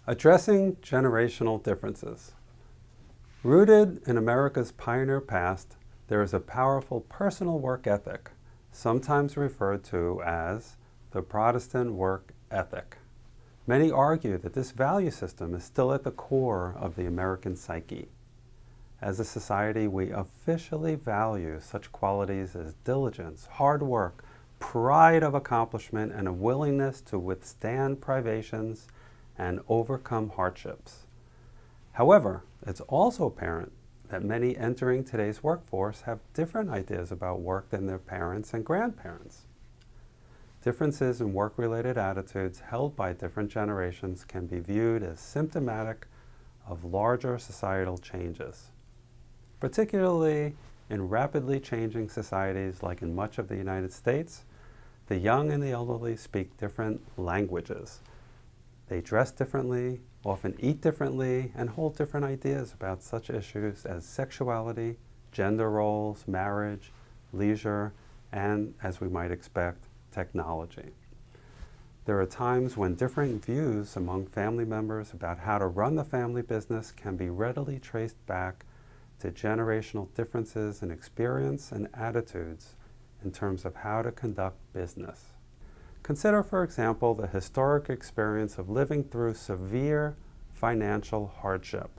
Addressing generational differences. Rooted in America's pioneer past, there is a powerful personal work ethic, sometimes referred to as the Protestant work ethic. Many argue that this value system is still at the core of the American psyche. As a society, we officially value such qualities as diligence, hard work, pride of accomplishment, and a willingness to withstand privations and overcome hardships. However, it's also apparent that many entering today's workforce have different ideas about work than their parents and grandparents. Differences in work-related attitudes held by different generations can be viewed as symptomatic of larger societal changes. Particularly in rapidly changing societies like in much of the United States, the young and the elderly speak different languages. They dress differently, often eat differently, and hold different ideas about such issues as sexuality, gender roles, marriage, leisure, and, as we might expect, technology. There are times when differing views among family members about how to run the family business can be readily traced back to generational differences in experience and attitudes in terms of how to conduct business. Consider, for example, the historic experience of living through severe financial hardship.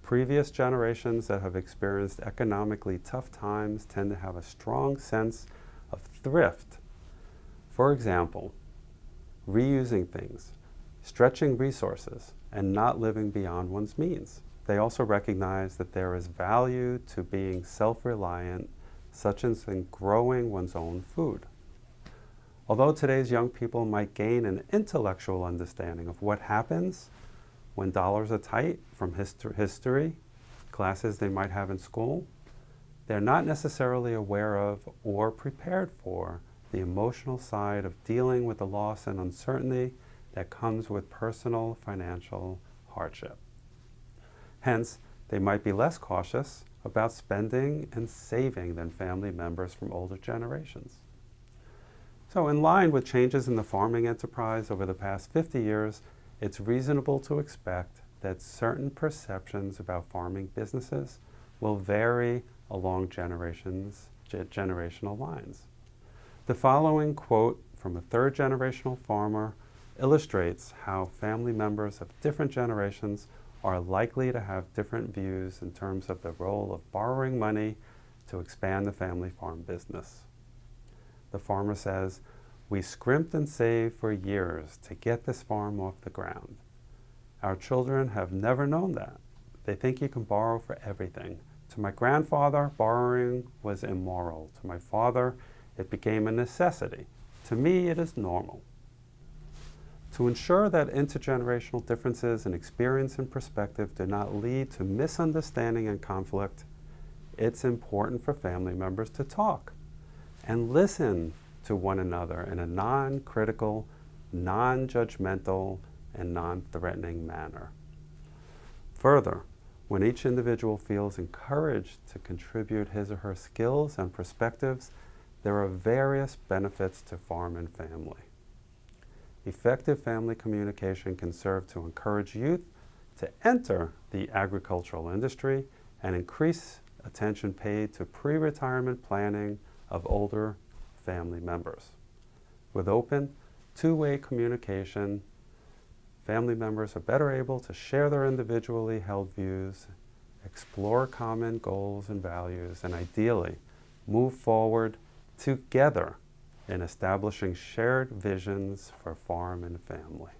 Previous generations that have experienced economically tough times tend to have a strong sense of thrift. For example, reusing things, stretching resources, and not living beyond one's means. They also recognize that there is value to being self-reliant, such as in growing one's own food. Although today's young people might gain an intellectual understanding of what happens when dollars are tight from history, classes they might have in school, they're not necessarily aware of or prepared for the emotional side of dealing with the loss and uncertainty that comes with personal financial hardship. Hence, they might be less cautious about spending and saving than family members from older generations. So in line with changes in the farming enterprise over the past 50 years, it's reasonable to expect that certain perceptions about farming businesses will vary along generational lines. The following quote from a third-generational farmer illustrates how family members of different generations are likely to have different views in terms of the role of borrowing money to expand the family farm business. The farmer says, "We scrimped and saved for years to get this farm off the ground. Our children have never known that. They think you can borrow for everything. To my grandfather, borrowing was immoral. To my father, it became a necessity. To me, it is normal." To ensure that intergenerational differences in experience and perspective do not lead to misunderstanding and conflict, it's important for family members to talk and listen to one another in a non-critical, non-judgmental, and non-threatening manner. Further, when each individual feels encouraged to contribute his or her skills and perspectives, there are various benefits to farm and family. Effective family communication can serve to encourage youth to enter the agricultural industry and increase attention paid to pre-retirement planning of older family members. With open, two-way communication, family members are better able to share their individually held views, explore common goals and values, and ideally move forward together in establishing shared visions for farm and family.